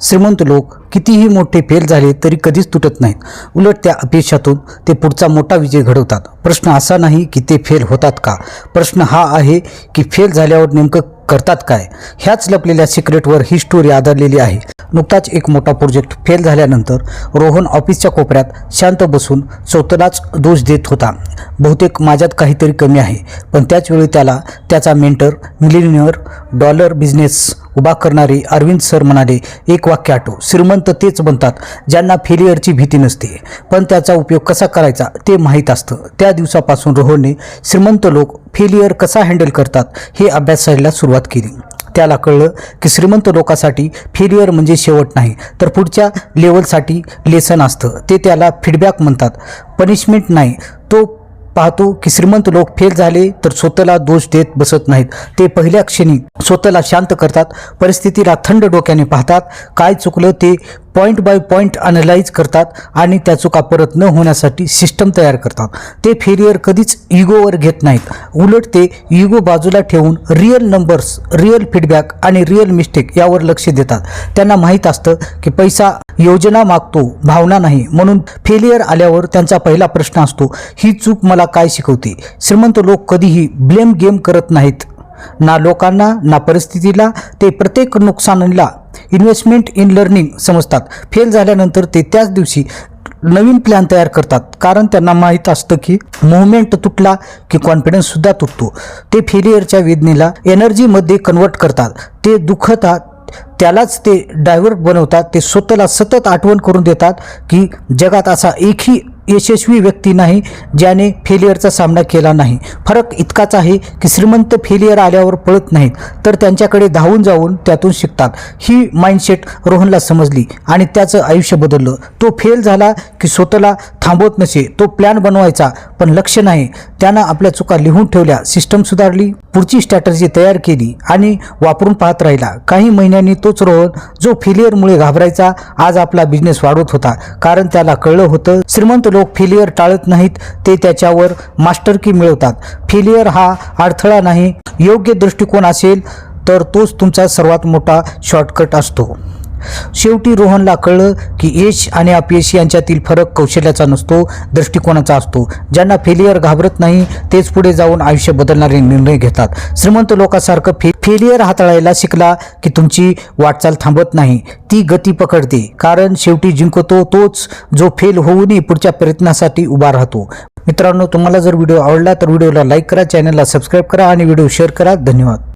श्रीमंत लोक कितीही मोठे फेल झाले तरी कधीच तुटत नाहीत. उलट त्या अपयशातून ते पुढचा मोठा विजय घडवतात. प्रश्न असा नाही की ते फेल होतात का, प्रश्न हा आहे की फेल झाल्यावर नेमकं करतात काय. ह्याच लपलेल्या सिक्रेटवर ही स्टोरी आधारलेली आहे. नुकताच एक मोठा प्रोजेक्ट फेल झाल्यानंतर रोहन ऑफिसच्या कोपऱ्यात शांत बसून स्वतःलाच दोष देत होता. बहुतेक माझ्यात काहीतरी कमी आहे. पण त्याच वेळी त्याला त्याचा मेंटर, मिलियनियर डॉलर बिझनेस उभा करणारे अरविंद सर म्हणाले, एक वाक्य आठव, श्रीमंत तेच बनतात ज्यांना फेलियरची भीती नसते, पण त्याचा उपयोग कसा करायचा ते माहीत असतं. त्या दिवसापासून रोहनने श्रीमंत लोक फेलियर कसा हँडल करतात हे अभ्यासायला सुरुवात केली. त्याला कळलं की श्रीमंत लोकांसाठी फेलियर म्हणजे शेवट नाही, तर पुढच्या लेवलसाठी लेसन असतं. ते त्याला फीडबॅक म्हणतात, पनिशमेंट नाही. तो पाहतो की श्रीमंत लोक फेल झाले तर स्वतःला दोष देत बसत नाहीत. ते पहिल्या क्षणी स्वतःला शांत करतात, परिस्थितीला थंड डोक्याने पाहतात, काय चुकलं ते पॉईंट बाय पॉईंट अनलाइज करतात आणि त्या चुका परत न होण्यासाठी सिस्टम तयार करतात. ते फेलियर कधीच इगोवर घेत नाहीत. उलट ते इगो बाजूला ठेवून रिअल नंबर्स, रिअल फीडबॅक आणि रिअल मिस्टेक यावर लक्ष देतात. त्यांना माहीत असतं की पैसा योजना मागतो, भावना नाही. म्हणून फेलियर आल्यावर त्यांचा पहिला प्रश्न असतो, ही चूक मला काय शिकवते. श्रीमंत लोक कधीही ब्लेम गेम करत नाहीत, ना लोकांना ना परिस्थितीला. ते प्रत्येक नुकसानीला इन्व्हेस्टमेंट इन लर्निंग समजतात. फेल झाल्यानंतर ते त्याच दिवशी नवीन प्लॅन तयार करतात, कारण त्यांना माहीत असतं की मुवमेंट तुटला की कॉन्फिडन्ससुद्धा तुटतो. ते फेलियरच्या वेदनेला एनर्जीमध्ये कन्वर्ट करतात. ते दुखतात त्यालाच ते डायव्हर्ट बनवतात. ते स्वतःला सतत आठवण करून देतात की जगात असा एकही यशस्वी व्यक्ती नाही ज्याने फेलियरचा सामना केला नाही. फरक इतकाच आहे की श्रीमंत फेलियर आल्यावर पळत नाहीत, तर त्यांच्याकडे धावून जाऊन त्यातून शिकतात. ही माइंडसेट रोहनला समजली आणि त्याचं आयुष्य बदललं. तो फेल झाला की स्वतःला थांबवत नसे, तो प्लॅन बनवायचा, पण लक्ष नाही. त्यानं आपल्या चुका लिहून ठेवल्या, सिस्टम सुधारली, पुढची स्ट्रॅटर्जी तयार केली आणि वापरून पाहत राहिला. काही महिन्यांनी तोच रोहन जो फेलियरमुळे घाबरायचा, आज आपला बिझनेस वाढवत होता. कारण त्याला कळलं होतं, श्रीमंत लोक फेलियर टाळत नाहीत, ते त्याच्यावर मास्टरकी मिळवतात. फेलियर हा अडथळा नाही, योग्य दृष्टिकोन असेल तर तोच तुमचा सर्वात मोठा शॉर्टकट असतो. शेवटी रोहनला कळलं की यश आणि अपयश यांच्यातील फरक कौशल्याचा नसतो, दृष्टिकोनाचा असतो. ज्यांना फेलियर घाबरत नाही तेच पुढे जाऊन आयुष्य बदलणारे निर्णय घेतात. श्रीमंत लोकांसारखं फेलियर हाताळायला शिकला की तुमची वाटचाल थांबत नाही, ती गती पकडते. कारण शेवटी जिंकतो तोच जो फेल होऊनही पुढच्या प्रयत्नासाठी उभा राहतो. मित्रांनो, तुम्हाला जर व्हिडिओ आवडला तर व्हिडिओला लाईक करा, चॅनलला सबस्क्राईब करा आणि व्हिडिओ शेअर करा. धन्यवाद.